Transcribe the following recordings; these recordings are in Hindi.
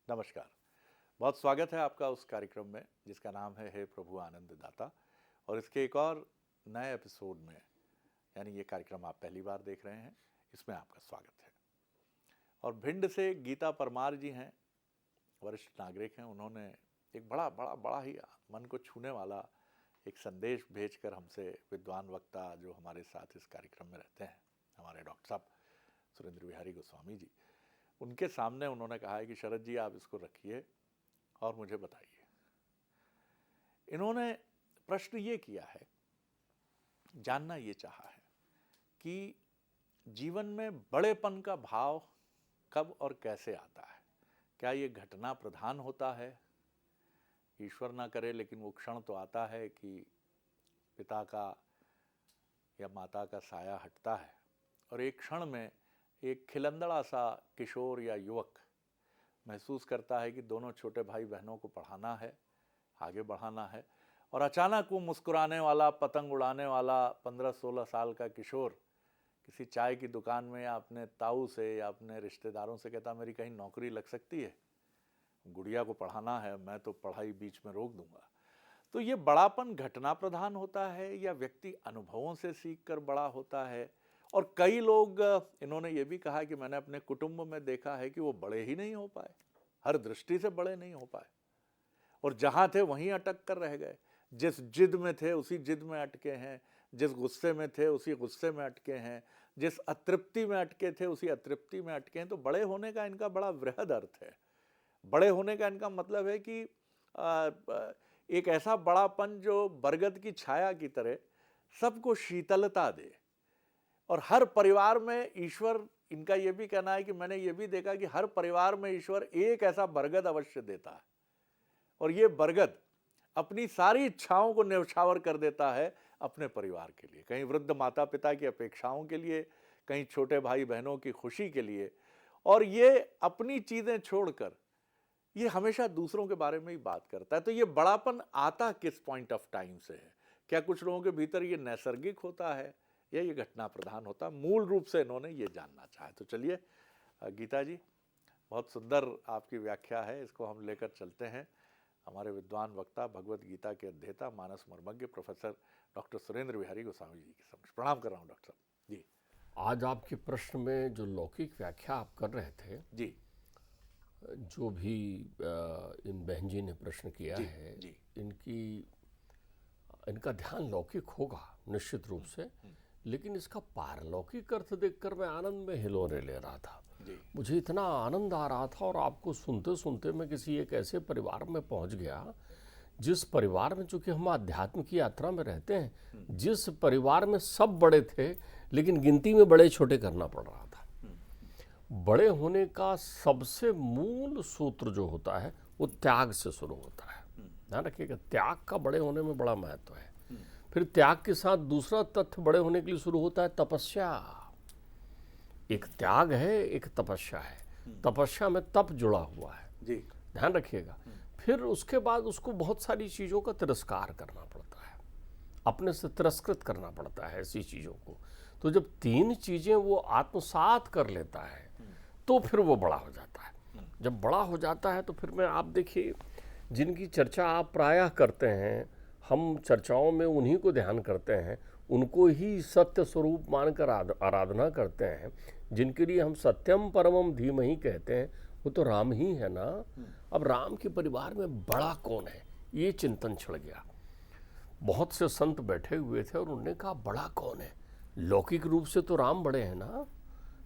नमस्कार। बहुत स्वागत है आपका उस कार्यक्रम में जिसका नाम है हे प्रभु आनंद दाता। और इसके एक और नए एपिसोड में, यानी ये कार्यक्रम आप पहली बार देख रहे हैं, इसमें आपका स्वागत है। और भिंड से गीता परमार जी हैं, वरिष्ठ नागरिक हैं। उन्होंने एक बड़ा ही मन को छूने वाला एक संदेश भेजकर हमसे, विद्वान वक्ता जो हमारे साथ इस कार्यक्रम में रहते हैं, हमारे डॉक्टर साहब सुरेंद्र बिहारी गोस्वामी जी, उनके सामने उन्होंने कहा है कि शरद जी आप इसको रखिए और मुझे बताइए। इन्होंने प्रश्न ये किया है, जानना ये चाहा है कि जीवन में बड़ेपन का भाव कब और कैसे आता है। क्या ये घटना प्रधान होता है? ईश्वर ना करे लेकिन वो क्षण तो आता है कि पिता का या माता का साया हटता है और एक क्षण में एक खिलंदड़ा सा किशोर या युवक महसूस करता है कि दोनों छोटे भाई बहनों को पढ़ाना है, आगे बढ़ाना है, और अचानक वो मुस्कुराने वाला, पतंग उड़ाने वाला 15-16 साल का किशोर किसी चाय की दुकान में या अपने ताऊ से या अपने रिश्तेदारों से कहता मेरी कहीं नौकरी लग सकती है, गुड़िया को पढ़ाना है, मैं तो पढ़ाई बीच में रोक दूंगा। तो ये बड़ापन घटना प्रधान होता है या व्यक्ति अनुभवों से सीख कर बड़ा होता है? और कई लोग, इन्होंने ये भी कहा कि मैंने अपने कुटुंब में देखा है कि वो बड़े ही नहीं हो पाए, हर दृष्टि से बड़े नहीं हो पाए, और जहां थे वहीं अटक कर रह गए। जिस जिद में थे उसी जिद में अटके हैं, जिस गुस्से में थे उसी गुस्से में अटके हैं, जिस अतृप्ति में अटके थे उसी अतृप्ति में अटके हैं। तो बड़े होने का इनका बड़ा वृहद अर्थ है। बड़े होने का इनका मतलब है कि एक ऐसा बड़ापन जो बरगद की छाया की तरह सबको शीतलता दे। और हर परिवार में ईश्वर, इनका यह भी कहना है कि मैंने ये भी देखा कि हर परिवार में ईश्वर एक ऐसा बरगद अवश्य देता है, और ये बरगद अपनी सारी इच्छाओं को न्यौछावर कर देता है अपने परिवार के लिए, कहीं वृद्ध माता पिता की अपेक्षाओं के लिए, कहीं छोटे भाई बहनों की खुशी के लिए। और ये अपनी चीजें छोड़कर ये हमेशा दूसरों के बारे में ही बात करता है। तो ये बड़ापन आता किस पॉइंट ऑफ टाइम से है? क्या कुछ लोगों के भीतर ये नैसर्गिक होता है या ये घटना प्रधान होता है? मूल रूप से इन्होंने ये जानना चाहा। तो चलिए गीता जी, बहुत सुंदर आपकी व्याख्या है, इसको हम लेकर चलते हैं हमारे विद्वान वक्ता, भगवत गीता के अध्येता, मानस मर्मज्ञ प्रोफेसर डॉक्टर सुरेंद्र बिहारी गोस्वामी जी के समक्ष। प्रणाम कर रहा हूँ डॉक्टर साहब जी। आज आपके प्रश्न में जो लौकिक व्याख्या आप कर रहे थे जी, जो भी इन बहन जी ने प्रश्न किया जी, है जी। इनका ध्यान लौकिक होगा निश्चित रूप से, लेकिन इसका पारलौकिक अर्थ देखकर मैं आनंद में हिलोरे ले रहा था। मुझे इतना आनंद आ रहा था, और आपको सुनते सुनते मैं किसी एक ऐसे परिवार में पहुंच गया जिस परिवार में, चूंकि हम आध्यात्म की यात्रा में रहते हैं, जिस परिवार में सब बड़े थे लेकिन गिनती में बड़े छोटे करना पड़ रहा था। बड़े होने का सबसे मूल सूत्र जो होता है वो त्याग से शुरू होता है। ध्यान रखिएगा, त्याग का बड़े होने में बड़ा महत्व है। फिर त्याग के साथ दूसरा तथ्य बड़े होने के लिए शुरू होता है तपस्या। एक त्याग है, एक तपस्या है। तपस्या में तप जुड़ा हुआ है जी, ध्यान रखिएगा। फिर उसके बाद उसको बहुत सारी चीज़ों का तिरस्कार करना पड़ता है, अपने से तिरस्कृत करना पड़ता है ऐसी चीज़ों को। तो जब तीन चीज़ें वो आत्मसात कर लेता है तो फिर वो बड़ा हो जाता है। जब बड़ा हो जाता है तो फिर में आप देखिए, जिनकी चर्चा आप प्रायः करते हैं, हम चर्चाओं में उन्हीं को ध्यान करते हैं, उनको ही सत्य स्वरूप मानकर आराधना करते हैं, जिनके लिए हम सत्यम परमम धीमहि कहते हैं, वो तो राम ही है ना। अब राम के परिवार में बड़ा कौन है, ये चिंतन छिड़ गया। बहुत से संत बैठे हुए थे और उन्होंने कहा बड़ा कौन है? लौकिक रूप से तो राम बड़े हैं ना,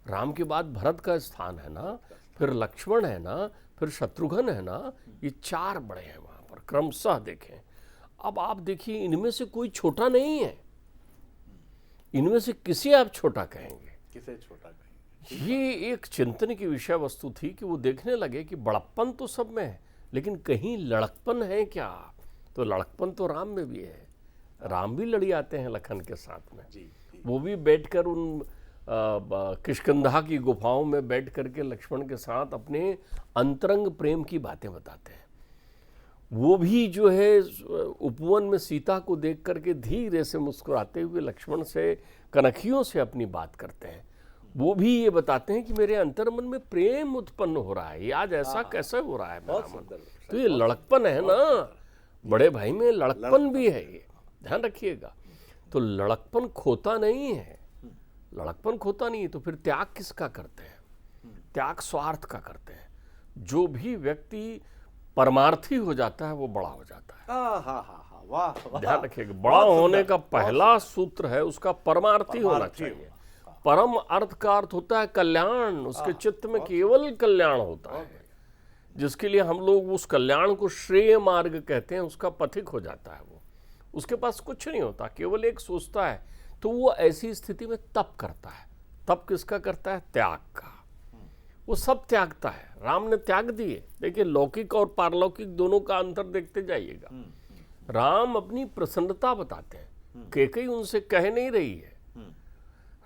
राम के बाद भरत का स्थान है ना, फिर लक्ष्मण है ना, फिर शत्रुघ्न है ना, ये चार बड़े हैं वहाँ पर क्रमशः देखें। अब आप देखिए, इनमें से कोई छोटा नहीं है, इनमें से किसे आप छोटा कहेंगे? किसे छोटा कहेंगे? ये एक चिंतन की विषय वस्तु थी कि वो देखने लगे कि बड़प्पन तो सब में है, लेकिन कहीं लड़कपन है क्या? तो लड़कपन तो राम में भी है। राम भी लड़ी आते हैं लखन के साथ में। जी, जी। वो भी बैठकर उन किष्किंधा की गुफाओं में बैठ करके लक्ष्मण के साथ अपने अंतरंग प्रेम की बातें बताते हैं। वो भी जो है उपवन में सीता को देख करके धीरे से मुस्कुराते हुए लक्ष्मण से, कनखियों से अपनी बात करते हैं। वो भी ये बताते हैं कि मेरे अंतर मन में प्रेम उत्पन्न हो रहा है, ये आज ऐसा कैसे हो रहा है मेरा बहुत मन। सुंदर। तो ये लड़कपन है ना, बड़े भाई में लड़कपन भी है, ये ध्यान रखिएगा। तो लड़कपन खोता नहीं है, लड़कपन खोता नहीं है। तो फिर त्याग किसका करते हैं? त्याग स्वार्थ का करते हैं। जो भी व्यक्ति परमार्थी हो जाता है वो बड़ा हो जाता है। वाह वाह, ध्यान रखिएगा, बड़ा होने का पहला सूत्र है उसका परमार्थी होना चाहिए। परम अर्थ का अर्थ होता है कल्याण, उसके चित्त में केवल कल्याण होता है, जिसके लिए हम लोग उस कल्याण को श्रेय मार्ग कहते हैं, उसका पथिक हो जाता है वो। उसके पास कुछ नहीं होता, केवल एक सोचता है। तो वो ऐसी स्थिति में तप करता है। तप किसका करता है? त्याग का। वो सब त्यागता है। राम ने त्याग दिए। देखिए, लौकिक और पारलौकिक दोनों का अंतर देखते जाइएगा। राम अपनी प्रसन्नता बताते हैं, कैकेयी उनसे कह नहीं रही है।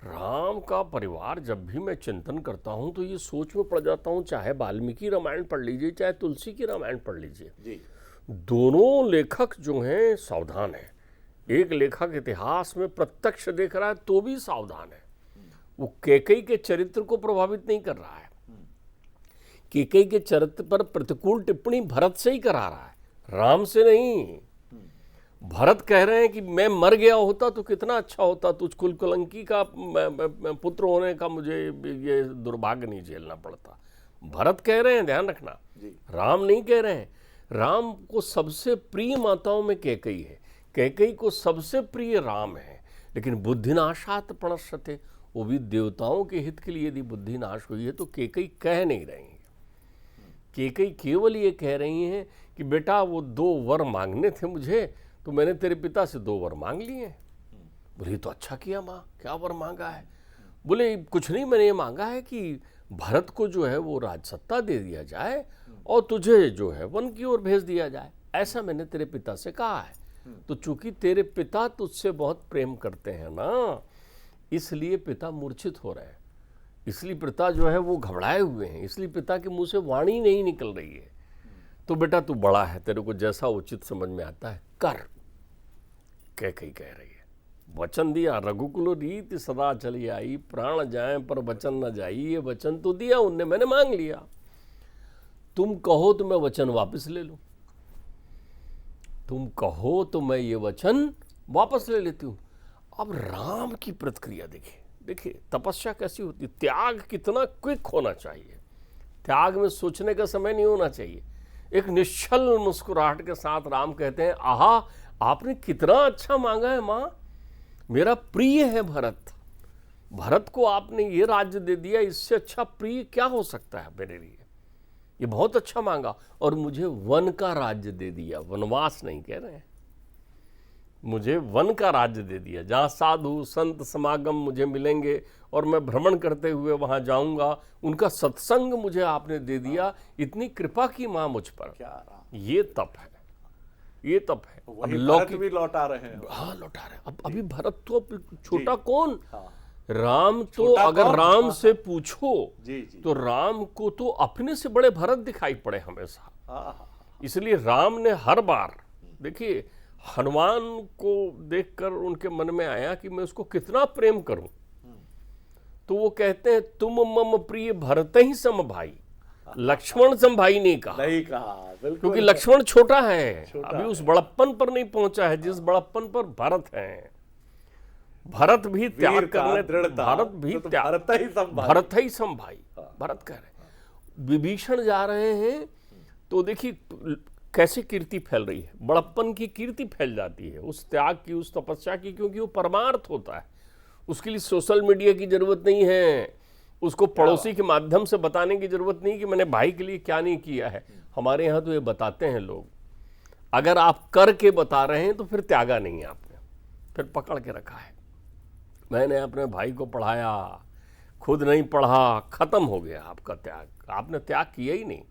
राम का परिवार, जब भी मैं चिंतन करता हूं तो ये सोच में पड़ जाता हूं, चाहे वाल्मीकि रामायण पढ़ लीजिए, चाहे तुलसी की रामायण पढ़ लीजिए, दोनों लेखक जो हैं सावधान हैं। एक लेखक इतिहास में प्रत्यक्ष देख रहा है तो भी सावधान है। वो कैकेयी के चरित्र को प्रभावित नहीं कर रहा है। कैकेयी के चरित्र पर प्रतिकूल टिप्पणी भरत से ही करा रहा है, राम से नहीं। भरत कह रहे हैं कि मैं मर गया होता तो कितना अच्छा होता, तुझ कुलकलंकी का पुत्र होने का मुझे ये दुर्भाग्य नहीं झेलना पड़ता। भरत कह रहे हैं, ध्यान रखना, राम नहीं कह रहे हैं। राम को सबसे प्रिय माताओं में कैकेयी है, कैकेयी को सबसे प्रिय राम है। लेकिन बुद्धिनाशात प्रणश्यते, वो भी देवताओं के हित के लिए यदि बुद्धि नाश हुई है तो कैकेयी कह नहीं रही है। कैकेयी केवल ये कह रही हैं कि बेटा वो 2 वर मांगने थे मुझे, तो मैंने तेरे पिता से 2 वर मांग लिए। बोले तो अच्छा किया माँ, क्या वर मांगा है? बोले कुछ नहीं, मैंने ये मांगा है कि भरत को जो है वो राजसत्ता दे दिया जाए और तुझे जो है वन की ओर भेज दिया जाए, ऐसा मैंने तेरे पिता से कहा है। तो चूंकि तेरे पिता तुझसे बहुत प्रेम करते हैं ना, इसलिए पिता मूर्छित हो रहे हैं, इसलिए पिता जो है वो घबराए हुए हैं, इसलिए पिता के मुंह से वाणी नहीं निकल रही है। तो बेटा तू बड़ा है, तेरे को जैसा उचित समझ में आता है कर, कैकेयी कह रही है। वचन दिया, रघुकुल रीति सदा चली आई, प्राण जाए पर वचन न जाई। ये वचन तो दिया उनने, मैंने मांग लिया, तुम कहो तो मैं वचन वापस ले लूं, तुम कहो तो मैं ये वचन वापस ले लेती हूं। अब राम की प्रतिक्रिया देखिए, देखिए तपस्या कैसी होती है, त्याग कितना क्विक होना चाहिए। त्याग में सोचने का समय नहीं होना चाहिए। एक निश्चल मुस्कुराहट के साथ राम कहते हैं, आहा आपने कितना अच्छा मांगा है माँ, मेरा प्रिय है भरत, भरत को आपने ये राज्य दे दिया, इससे अच्छा प्रिय क्या हो सकता है मेरे लिए, ये बहुत अच्छा मांगा। और मुझे वन का राज्य दे दिया, वनवास नहीं कह रहे हैं, मुझे वन का राज्य दे दिया, जहाँ साधु संत समागम मुझे मिलेंगे और मैं भ्रमण करते हुए वहाँ जाऊंगा, उनका सत्संग मुझे आपने दे दिया। इतनी कृपा की माँ मुझ पर, ये तप है, ये तप है। अब भरत भी लौटा रहे हैं। हाँ लौटा रहे हैं। अब अभी भरत तो छोटा कौन, राम तो अगर राम से पूछो तो राम को तो अपने से बड़े भरत दिखाई पड़े हमेशा। इसलिए राम ने हर बार, देखिए हनुमान को देखकर उनके मन में आया कि मैं उसको कितना प्रेम करूं, तो वो कहते हैं तुम मम प्रिय भरत ही सम भाई, लक्ष्मण सम भाई नहीं कहा, क्योंकि लक्ष्मण छोटा है, अभी उस बड़प्पन पर नहीं पहुंचा है जिस बड़प्पन पर भरत है। भरत भी त्याग करने, भारत भी भरत ही सम भाई, भरत कह रहे। विभीषण जा रहे हैं तो देखिए कैसे कीर्ति फैल रही है, बड़प्पन की कीर्ति फैल जाती है उस त्याग की, उस तपस्या की, क्योंकि वो परमार्थ होता है। उसके लिए सोशल मीडिया की जरूरत नहीं है, उसको पड़ोसी के माध्यम से बताने की जरूरत नहीं कि मैंने भाई के लिए क्या नहीं किया है। हमारे यहाँ तो ये बताते हैं लोग, अगर आप करके बता रहे हैं तो फिर त्यागा नहीं है आपने, फिर पकड़ के रखा है। मैंने अपने भाई को पढ़ाया, खुद नहीं पढ़ा, खत्म हो गया आपका त्याग, आपने त्याग किया ही नहीं।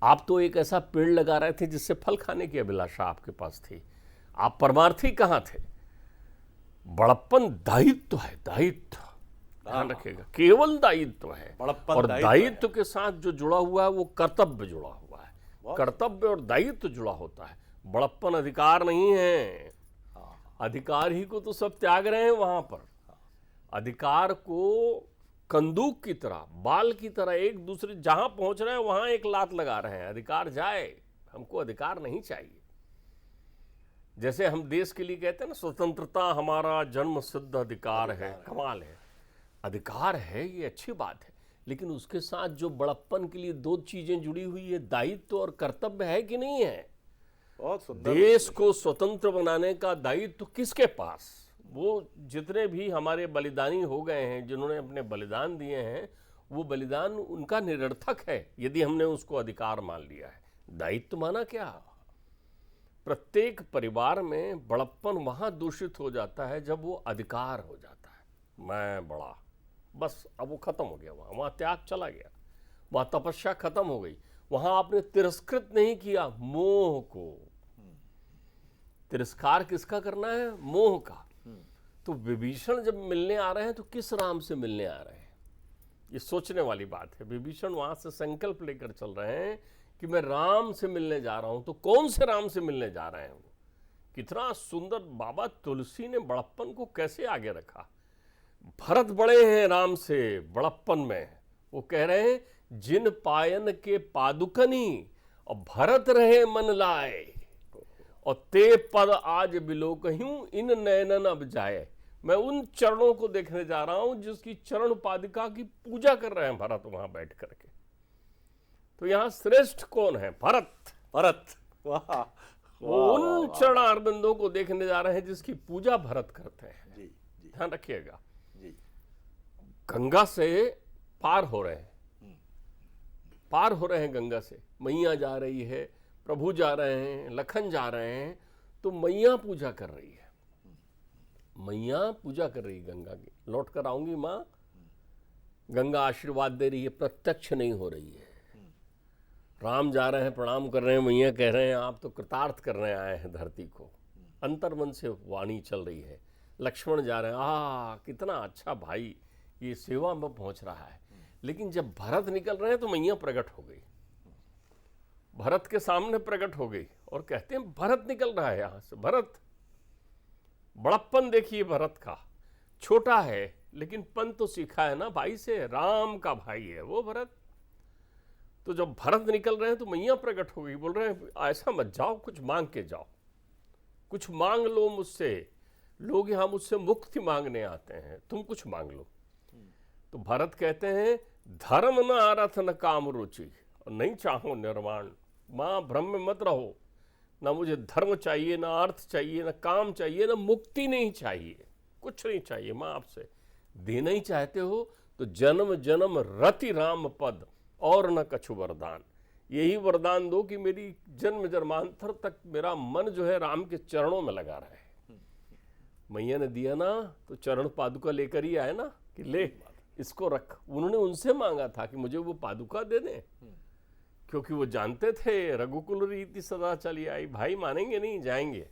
आप तो एक ऐसा पेड़ लगा रहे थे जिससे फल खाने की अभिलाषा आपके पास थी, आप परमार्थी कहाँ थे। बड़प्पन दायित्व है, दायित्व, ध्यान रखिएगा, केवल दायित्व है। और दायित्व के साथ जो जुड़ा हुआ है वो कर्तव्य जुड़ा हुआ है, कर्तव्य और दायित्व जुड़ा होता है। बड़प्पन अधिकार नहीं है, अधिकार ही को तो सब त्याग रहे हैं वहां पर। अधिकार को कंदूक की तरह, बाल की तरह एक दूसरे जहां पहुंच रहे हैं वहां एक लात लगा रहे हैं, अधिकार जाए, हमको अधिकार नहीं चाहिए। जैसे हम देश के लिए कहते हैं ना, स्वतंत्रता हमारा जन्म सिद्ध अधिकार है। कमाल है, अधिकार है, ये अच्छी बात है, लेकिन उसके साथ जो बड़प्पन के लिए दो चीजें जुड़ी हुई है, दायित्व और कर्तव्य है कि नहीं है? बहुत सुंदर। देश को स्वतंत्र बनाने का दायित्व किसके पास? वो जितने भी हमारे बलिदानी हो गए हैं, जिन्होंने अपने बलिदान दिए हैं, वो बलिदान उनका निरर्थक है यदि हमने उसको अधिकार मान लिया है। दायित्व माना क्या? प्रत्येक परिवार में बड़प्पन वहां दूषित हो जाता है जब वो अधिकार हो जाता है। मैं बड़ा, बस अब वो खत्म हो गया, वहां त्याग चला गया, वहां तपस्या खत्म हो गई। वहां आपने तिरस्कृत नहीं किया मोह को। तिरस्कार किसका करना है? मोह का। तो विभीषण जब मिलने आ रहे हैं तो किस राम से मिलने आ रहे हैं? ये सोचने वाली बात है। विभीषण वहां से संकल्प लेकर चल रहे हैं कि मैं राम से मिलने जा रहा हूं। तो कौन से राम से मिलने जा रहे हैं वो? कितना सुंदर बाबा तुलसी ने बड़प्पन को कैसे आगे रखा। भरत बड़े हैं राम से बड़प्पन में। वो कह रहे हैं जिन पायन के पादुकनी और भरत रहे मन लाए, और ते पद आज बिलोकहूं इन नयनन अब जाए। मैं उन चरणों को देखने जा रहा हूं जिसकी चरण पादिका की पूजा कर रहे हैं भरत वहां बैठ करके। तो यहां श्रेष्ठ कौन है? भरत। भरत, वाह। वो उन चरणारविंदों को देखने जा रहे हैं जिसकी पूजा भरत करते हैं। जी जी ध्यान रखिएगा। जी। गंगा से पार हो रहे हैं, पार हो रहे हैं गंगा से। मैया जा रही है, प्रभु जा रहे हैं, लखन जा रहे हैं, तो मैया पूजा कर रही है। मैया पूजा कर रही है गंगा की। लौट कर आऊंगी माँ, गंगा आशीर्वाद दे रही है, प्रत्यक्ष नहीं हो रही है। राम जा रहे हैं, प्रणाम कर रहे हैं, मैया कह रहे हैं आप तो कृतार्थ करने आए हैं धरती को। अंतर्मन से वाणी चल रही है। लक्ष्मण जा रहे हैं, कितना अच्छा भाई, ये सेवा में पहुंच रहा है। लेकिन जब भरत निकल रहे हैं तो मैया प्रकट हो गई, भरत के सामने प्रकट हो गई और कहते हैं भरत निकल रहा है यहां से। भरत, बड़प्पन देखिए भरत का, छोटा है लेकिन पन तो सीखा है ना भाई से, राम का भाई है वो भरत। तो जब भरत निकल रहे हैं तो मैया प्रकट हो गई, बोल रहे हैं ऐसा मत जाओ, कुछ मांग के जाओ, कुछ मांग लो मुझसे। लोग यहां मुझसे मुक्ति मांगने आते हैं, तुम कुछ मांग लो। तो भरत कहते हैं धर्म न अर्थ न काम रुचि, और नहीं चाहो निर्वाण। मां भ्रम में मत रहो, ना मुझे धर्म चाहिए, ना अर्थ चाहिए, ना काम चाहिए, ना मुक्ति नहीं चाहिए, कुछ नहीं चाहिए। मां आपसे देना ही चाहते हो तो जन्म जन्म रति राम पद और न कछु वरदान। यही वरदान दो कि मेरी जन्म जन्मांतर तक मेरा मन जो है राम के चरणों में लगा रहे। मैया ने दिया ना, तो चरण पादुका लेकर ही आए ना कि ले इसको रख। उन्होंने उनसे मांगा था कि मुझे वो पादुका दे दें, क्योंकि वो जानते थे रघुकुल रीति सदा चली आई, भाई मानेंगे नहीं, जाएंगे।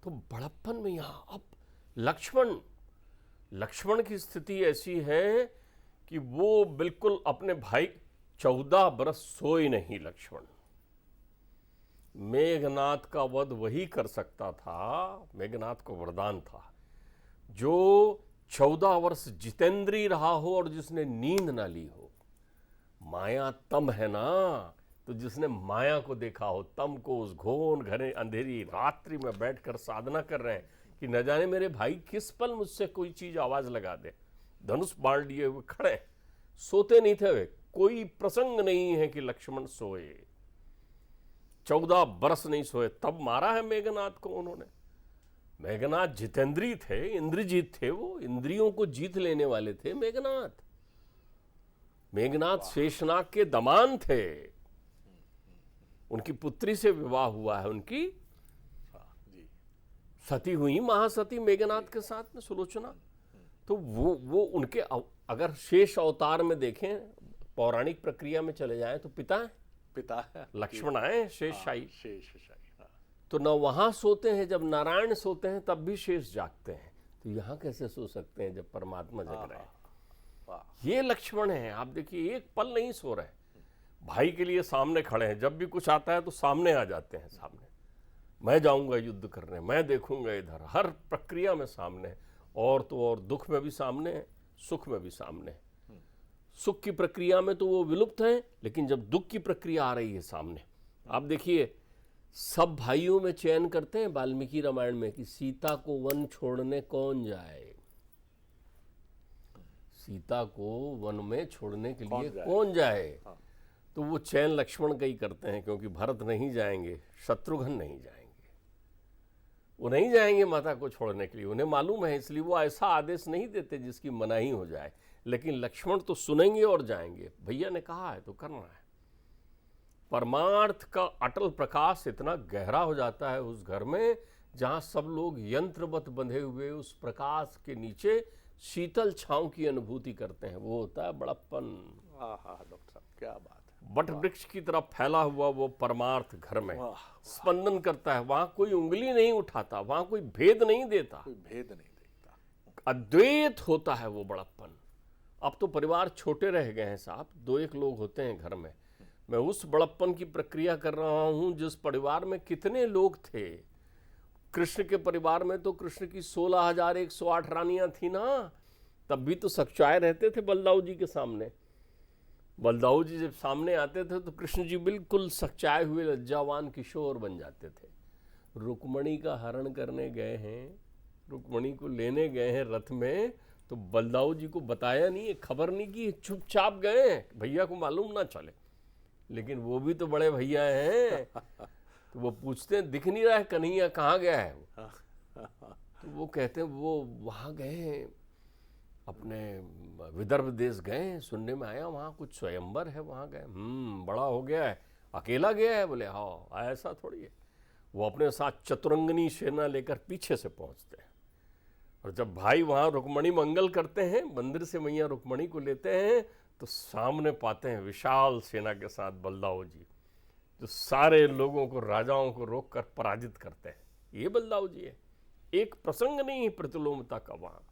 तो बड़प्पन में यहां अब लक्ष्मण की स्थिति ऐसी है कि वो बिल्कुल अपने भाई, 14 बरस सोए नहीं लक्ष्मण। मेघनाथ का वध वही कर सकता था, मेघनाथ को वरदान था, जो 14 वर्ष जितेंद्री रहा हो और जिसने नींद ना ली हो। माया तम है ना, तो जिसने माया को देखा हो, तम को उस घोर घने अंधेरी रात्रि में बैठकर साधना कर रहे हैं कि न जाने मेरे भाई किस पल मुझसे कोई चीज आवाज लगा दे। धनुष बाण लिए हुए खड़े, सोते नहीं थे वे। कोई प्रसंग नहीं है कि लक्ष्मण सोए, 14 बरस नहीं सोए। तब मारा है मेघनाथ को उन्होंने। मेघनाथ जितेंद्री थे, इंद्रजीत थे, वो इंद्रियों को जीत लेने वाले थे मेघनाथ। मेघनाथ शेषनाग के दमान थे, उनकी पुत्री से विवाह हुआ है, उनकी सती हुई महासती मेघनाथ के साथ में सुलोचना। तो वो उनके, अगर शेष अवतार में देखें, पौराणिक प्रक्रिया में चले जाएं तो पिता है लक्ष्मण आए, शेषशाही। तो न वहां सोते हैं, जब नारायण सोते हैं तब भी शेष जागते हैं, तो यहां कैसे सो सकते हैं जब परमात्मा जग रहे हैं? ये लक्ष्मण है। आप देखिए एक पल नहीं सो रहे, भाई के लिए सामने खड़े हैं। जब भी कुछ आता है तो सामने आ जाते हैं, सामने मैं जाऊंगा युद्ध करने, मैं देखूंगा इधर, हर प्रक्रिया में सामने। और तो और दुख में भी सामने, सुख में भी सामने है। सुख की प्रक्रिया में तो वो विलुप्त हैं, लेकिन जब दुख की प्रक्रिया आ रही है सामने, आप देखिए सब भाइयों में चयन करते हैं वाल्मीकि रामायण में कि सीता को वन छोड़ने कौन जाए, सीता को वन में छोड़ने के लिए कौन जाए। तो वो चयन लक्ष्मण का ही करते हैं, क्योंकि भरत नहीं जाएंगे, शत्रुघ्न नहीं जाएंगे, वो नहीं जाएंगे माता को छोड़ने के लिए, उन्हें मालूम है, इसलिए वो ऐसा आदेश नहीं देते जिसकी मनाही हो जाए। लेकिन लक्ष्मण तो सुनेंगे और जाएंगे, भैया ने कहा है तो करना है। परमार्थ का अटल प्रकाश इतना गहरा हो जाता है उस घर में, जहां सब लोग यंत्रवत बंधे हुए उस प्रकाश के नीचे शीतल छांव की अनुभूति करते हैं। वो होता है बड़प्पन। डॉक्टर साहब क्या बात है। बट वृक्ष की तरफ फैला हुआ वो परमार्थ घर में स्पंदन करता है, वहां कोई उंगली नहीं उठाता, वहां कोई भेद नहीं देता, कोई भेद नहीं देखता, अद्वैत होता है वो बड़प्पन। अब तो परिवार छोटे रह गए हैं साहब, 2-1 लोग होते हैं घर में। मैं उस बड़प्पन की प्रक्रिया कर रहा हूं जिस परिवार में कितने लोग थे। कृष्ण के परिवार में तो कृष्ण की 16,108 रानियां थी ना, तब भी तो सच्चाए रहते थे बलदाऊ जी के सामने। बलदाऊ जी जब सामने आते थे तो कृष्ण जी बिल्कुल सच्चाए हुए लज्जावान किशोर बन जाते थे। रुक्मणी का हरण करने गए हैं, रुक्मणी को लेने गए हैं रथ में, तो बलदाऊ जी को बताया नहीं, खबर नहीं की, चुपचाप गए, भैया को मालूम ना चले। लेकिन वो भी तो बड़े भैया हैं, तो वो पूछते हैं दिख नहीं रहा है कन्हैया, कहाँ गया है वो? तो वो कहते हैं वो वहाँ गए, अपने विदर्भ देश गए, सुनने में आया वहाँ कुछ स्वयंवर है, वहाँ गए। बड़ा हो गया है, अकेला गया है? बोले हाँ, ऐसा थोड़ी है। वो अपने साथ चतुरंगनी सेना लेकर पीछे से पहुँचते हैं, और जब भाई वहाँ रुक्मणी मंगल करते हैं, मंदिर से मैया रुक्मणी को लेते हैं, तो सामने पाते हैं विशाल सेना के साथ बलदाऊ जी, जो सारे लोगों को, राजाओं को रोक कर पराजित करते हैं। ये बलदाऊ जी है। एक प्रसंग नहीं है प्रतिलोमता का वहाँ।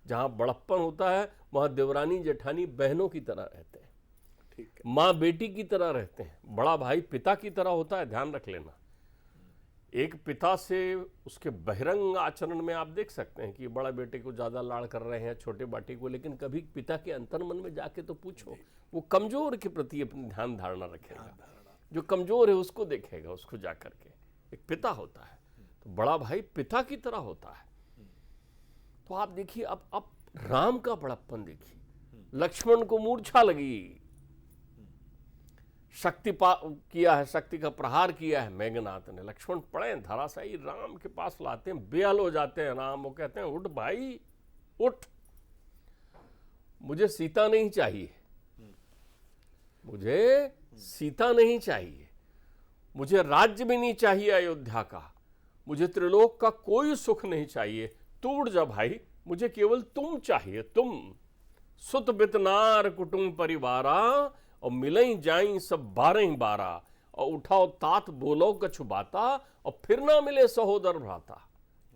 जहाँ बड़प्पन होता है वहाँ देवरानी जेठानी बहनों की तरह रहते हैं, ठीक है, माँ बेटी की तरह रहते हैं, बड़ा भाई पिता की तरह होता है, ध्यान रख लेना। एक पिता से उसके बहिरंग आचरण में आप देख सकते हैं कि बड़ा बेटे को ज़्यादा लाड़ कर रहे हैं छोटे बेटे को, लेकिन कभी पिता के अंतर्मन में जाके तो पूछो, वो कमज़ोर के प्रति अपनी ध्यान धारणा रखेगा, जो कमज़ोर है उसको देखेगा, उसको जा करके। एक पिता होता है, तो बड़ा भाई पिता की तरह होता है। तो आप देखिए, अब राम का बड़प्पन देखिए, लक्ष्मण को मूर्छा लगी, शक्ति किया है, शक्ति का प्रहार किया है मेघनाथ ने, लक्ष्मण पड़े धराशायी, राम के पास लाते हैं, बेहाल हो जाते हैं राम। वो कहते हैं उठ भाई उठ, मुझे सीता नहीं चाहिए, मुझे सीता नहीं चाहिए, मुझे राज्य भी नहीं चाहिए अयोध्या का, मुझे त्रिलोक का कोई सुख नहीं चाहिए, तू उठ जा भाई, मुझे केवल तुम चाहिए, तुम। सुत बितनार कुटुंब परिवारा, और मिलई जाई सब 12 और उठाओ तात बोलो कछु बाता, और फिर ना मिले सहोदर भ्राता।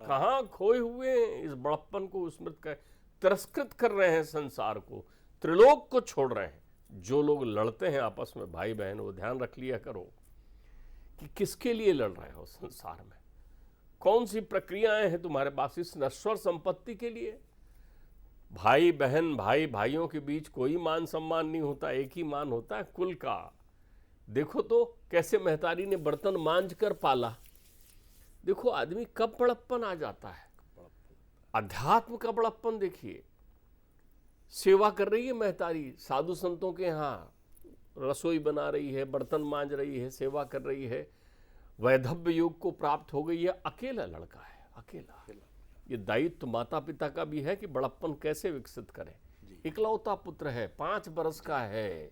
कहाँ खोए हुए इस बड़प्पन को स्मृत कर, तिरस्कृत कर रहे हैं संसार को, त्रिलोक को छोड़ रहे हैं। जो लोग लड़ते हैं आपस में भाई बहन, वो ध्यान रख लिया करो कि किसके लिए लड़ रहे हो संसार में, कौन सी प्रक्रियाएं हैं तुम्हारे पास इस नश्वर संपत्ति के लिए। भाई बहन, भाई भाइयों के बीच कोई मान सम्मान नहीं होता, एक ही मान होता है कुल का। देखो तो कैसे महतारी ने बर्तन मांझ कर पाला। देखो आदमी कब बड़प्पन आ जाता है, अध्यात्म का बड़प्पन देखिए। सेवा कर रही है महतारी, साधु संतों के यहाँ रसोई बना रही है, बर्तन मांझ रही है, सेवा कर रही है, वैधव्य योग को प्राप्त हो गई है, अकेला लड़का है, अकेला। ये दायित्व माता पिता का भी है कि बड़प्पन कैसे विकसित करें। इकलौता पुत्र है, 5 बरस का है,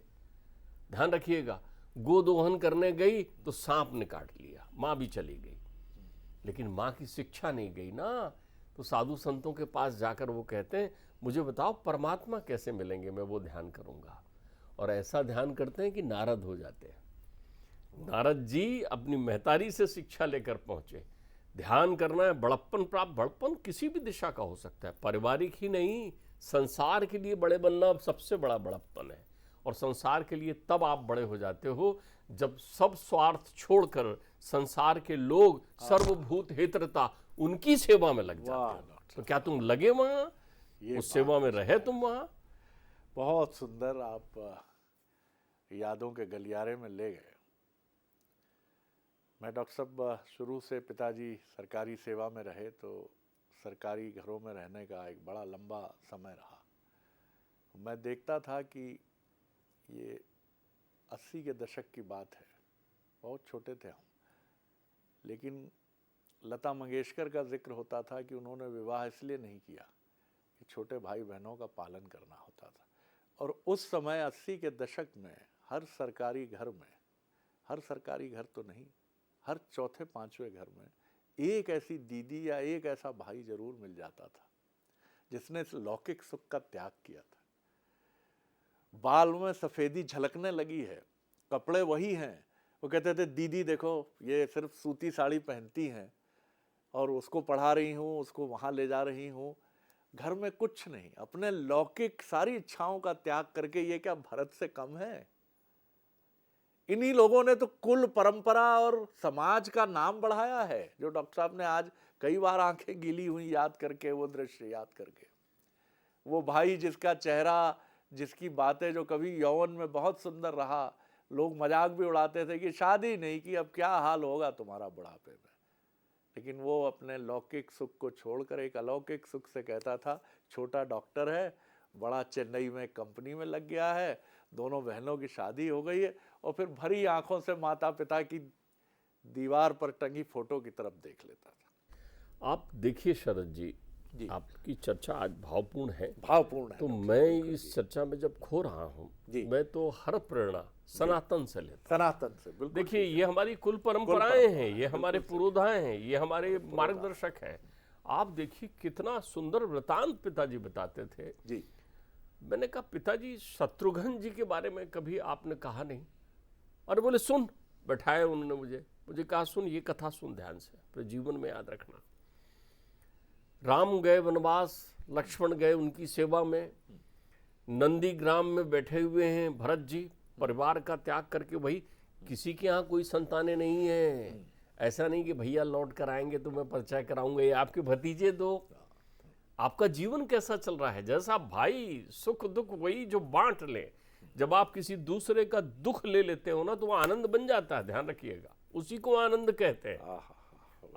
ध्यान रखिएगा। गोदोहन करने गई तो सांप ने काट लिया, माँ भी चली गई, लेकिन माँ की शिक्षा नहीं गई ना। तो साधु संतों के पास जाकर वो कहते हैं मुझे बताओ परमात्मा कैसे मिलेंगे, मैं वो ध्यान करूंगा। और ऐसा ध्यान करते हैं कि नारद हो जाते हैं। नारद जी अपनी महतारी से शिक्षा लेकर पहुंचे। ध्यान करना है, बड़प्पन प्राप्त। बड़प्पन किसी भी दिशा का हो सकता है, पारिवारिक ही नहीं, संसार के लिए बड़े बनना सबसे बड़ा बड़प्पन है। और संसार के लिए तब आप बड़े हो जाते हो जब सब स्वार्थ छोड़कर संसार के लोग, सर्वभूत हितरता, उनकी सेवा में लग जाते हो। तो क्या तुम लगे वहां, उस सेवा में रहे तुम वहां? बहुत सुंदर आप यादों के गलियारे में ले गए। मैं डॉक्टर साहब शुरू से पिताजी सरकारी सेवा में रहे तो सरकारी घरों में रहने का एक बड़ा लंबा समय रहा। मैं देखता था कि ये 80 के दशक की बात है, बहुत छोटे थे हम, लेकिन लता मंगेशकर का जिक्र होता था कि उन्होंने विवाह इसलिए नहीं किया कि छोटे भाई बहनों का पालन करना होता था। और उस समय 80 के दशक में हर सरकारी घर में, हर सरकारी घर तो नहीं, हर चौथे पांचवें घर में एक ऐसी दीदी या एक ऐसा भाई जरूर मिल जाता था जिसने इस लौकिक सुख का त्याग किया था। बाल में सफेदी झलकने लगी है, कपड़े वही हैं, वो कहते थे दीदी देखो ये सिर्फ सूती साड़ी पहनती हैं और उसको पढ़ा रही हूँ, उसको वहाँ ले जा रही हूँ, घर में कुछ नहीं, अपने लौकिक सारी इच्छाओं का त्याग करके। ये क्या भरत से कम है? इन्हीं लोगों ने तो कुल परंपरा और समाज का नाम बढ़ाया है, जो डॉक्टर साहब ने आज कई बार आंखें गीली हुई याद करके, वो दृश्य याद करके। वो भाई जिसका चेहरा, जिसकी बातें जो कभी यौवन में बहुत सुंदर रहा, लोग मजाक भी उड़ाते थे कि शादी नहीं की अब क्या हाल होगा तुम्हारा बुढ़ापे में, लेकिन वो अपने लौकिक सुख को छोड़कर एक अलौकिक सुख से कहता था छोटा डॉक्टर है, बड़ा चेन्नई में कंपनी में लग गया है, दोनों बहनों की शादी हो गई है, और फिर भरी आंखों से माता पिता की दीवार पर टंगी फोटो की तरफ देख लेता था। आप देखिए शरद जी, जी। आपकी चर्चा आज भावपूर्ण है, भावपूर्ण है तो डॉक्टर मैं साहब, इस चर्चा में जब खो रहा हूँ, जी। मैं तो हर प्रेरणा सनातन से लेता सनातन से बिल्कुल। देखिए, ये हमारी कुल परंपराएं हैं, ये हमारे पुरोधाएं हैं, ये हमारे मार्गदर्शक हैं। आप देखिए कितना सुंदर वृतांत पिताजी बताते थे। जी। मैंने कहा पिताजी शत्रुघ्न जी के बारे में कभी आपने कहा नहीं। अरे बोले सुन, बैठाए उन्होंने मुझे कहा सुन, ये कथा सुन ध्यान से, अपने जीवन में याद रखना। राम गए वनवास, लक्ष्मण गए उनकी सेवा में, नंदी ग्राम में बैठे हुए हैं भरत जी, परिवार का त्याग करके। भाई किसी के यहाँ कोई संतानें नहीं है, ऐसा नहीं कि भैया लौट कर आएंगे तो मैं परिचय कराऊंगा, ये आपके भतीजे दो। आपका जीवन कैसा चल रहा है? जैसा भाई सुख दुख वही जो बांट ले। जब आप किसी दूसरे का दुख ले लेते हो ना तो वो आनंद बन जाता है, ध्यान रखिएगा, उसी को आनंद कहते हैं।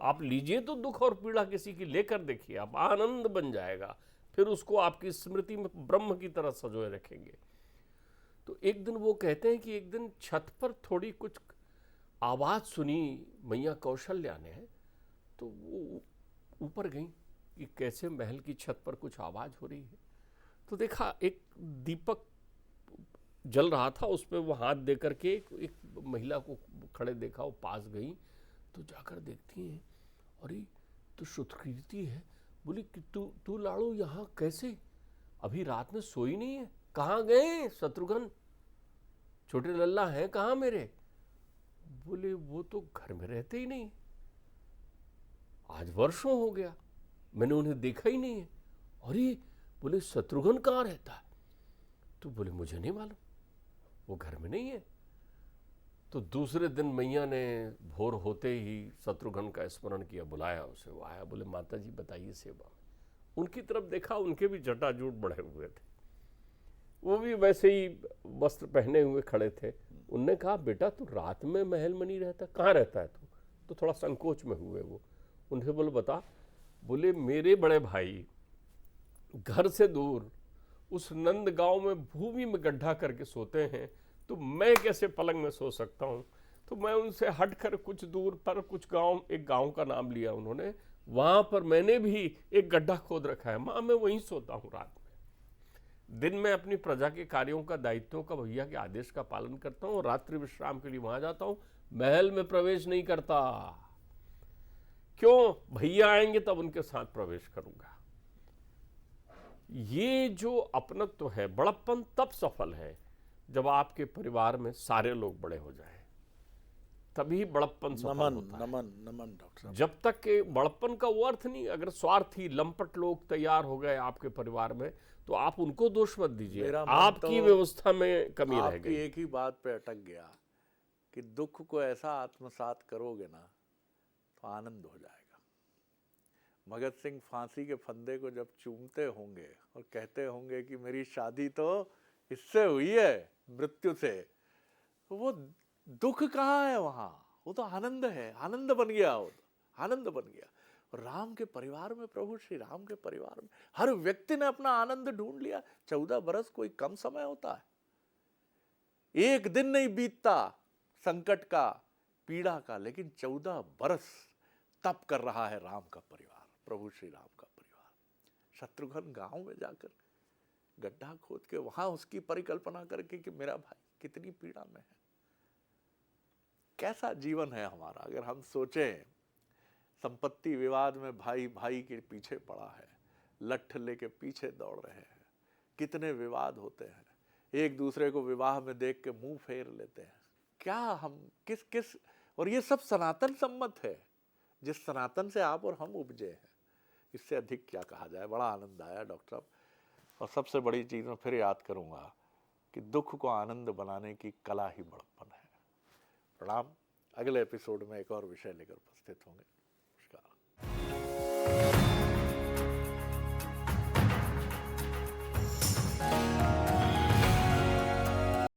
आप लीजिए तो दुख और पीड़ा किसी की लेकर देखिए, आप आनंद बन जाएगा, फिर उसको आपकी स्मृति में ब्रह्म की तरह संजोए रखेंगे। तो एक दिन वो कहते हैं कि एक दिन छत पर थोड़ी कुछ आवाज सुनी मैया कौशल्या ने, तो वो ऊपर गई कि कैसे महल की छत पर कुछ आवाज हो रही है। तो देखा एक दीपक जल रहा था, उस पर वो हाथ दे करके एक महिला को खड़े देखा, वो पास गई तो जाकर देखती हैं, अरे तो श्रुतकीर्ति है। बोली कि तू लाड़ू यहाँ कैसे? अभी रात में सोई नहीं है? कहाँ गए शत्रुघ्न? छोटे लल्ला हैं कहाँ मेरे? बोले वो तो घर में रहते ही नहीं, आज वर्षों हो गया, मैंने उन्हें देखा ही नहीं है। अरे बोले शत्रुघ्न कहाँ रहता है? तो बोले मुझे नहीं मालूम, वो घर में नहीं है। तो दूसरे दिन मैया ने भोर होते ही शत्रुघ्न का स्मरण किया, बुलाया उसे, वो आया। बोले माता जी बताइए सेवा में। उनकी तरफ देखा, उनके भी जटाजूट बढ़े हुए थे, वो भी वैसे ही वस्त्र पहने हुए खड़े थे। उनने कहा बेटा तू रात में महल में नहीं रहता, कहाँ रहता है तू? तो थोड़ा संकोच में हुए वो। उनसे बोले बता। बोले मेरे बड़े भाई घर से दूर उस नंद गांव में भूमि में गड्ढा करके सोते हैं, तो मैं कैसे पलंग में सो सकता हूँ? तो मैं उनसे हटकर कुछ दूर पर कुछ गांव, एक गांव का नाम लिया उन्होंने, वहां पर मैंने भी एक गड्ढा खोद रखा है, माँ मैं वहीं सोता हूँ रात में। दिन में अपनी प्रजा के कार्यों का, दायित्वों का, भैया के आदेश का पालन करता हूँ, रात्रि विश्राम के लिए वहां जाता हूँ, महल में प्रवेश नहीं करता। क्यों? भैया आएंगे तब उनके साथ प्रवेश करूंगा। ये जो अपनत्व है, बड़प्पन तब सफल है जब आपके परिवार में सारे लोग बड़े हो जाएं, तभी बड़प्पन सफल होता है। नमन नमन डॉक्टर साहब। जब तक के बड़प्पन का वो अर्थ नहीं, अगर स्वार्थी लंपट लोग तैयार हो गए आपके परिवार में तो आप उनको दोष मत दीजिए, आपकी व्यवस्था में कमी रह गई। एक ही बात पे अटक गया कि दुख को ऐसा आत्मसात करोगे ना तो आनंद हो जाएगा। भगत सिंह फांसी के फंदे को जब चूमते होंगे और कहते होंगे कि मेरी शादी तो इससे हुई है, मृत्यु से। तो वो दुख कहाँ है वहां? वो तो आनंद है, आनंद बन गया, वो तो आनंद बन गया। और राम के परिवार में, प्रभु श्री राम के परिवार में हर व्यक्ति ने अपना आनंद ढूंढ लिया। 14 बरस कोई कम समय होता है? एक दिन नहीं बीतता संकट का, पीड़ा का, लेकिन 14 बरस तप कर रहा है राम का परिवार, प्रभु श्री राम का परिवार। शत्रुघ्न गांव में जाकर गड्ढा खोद के वहां उसकी परिकल्पना करके कि मेरा भाई कितनी पीड़ा में है। कैसा जीवन है हमारा? अगर हम सोचें, संपत्ति विवाद में भाई भाई के पीछे पड़ा है, लठ लेके पीछे दौड़ रहे हैं, कितने विवाद होते हैं, एक दूसरे को विवाह में देख के मुंह फेर लेते हैं। क्या हम किस किस, और ये सब सनातन सम्मत है, जिस सनातन से आप और हम उपजे हैं। इससे अधिक क्या कहा जाए। बड़ा आनंद आया डॉक्टर साहब। और सबसे बड़ी चीज़ मैं फिर याद करूंगा कि दुख को आनंद बनाने की कला ही बड़प्पन है। प्रणाम। अगले एपिसोड में एक और विषय लेकर उपस्थित होंगे।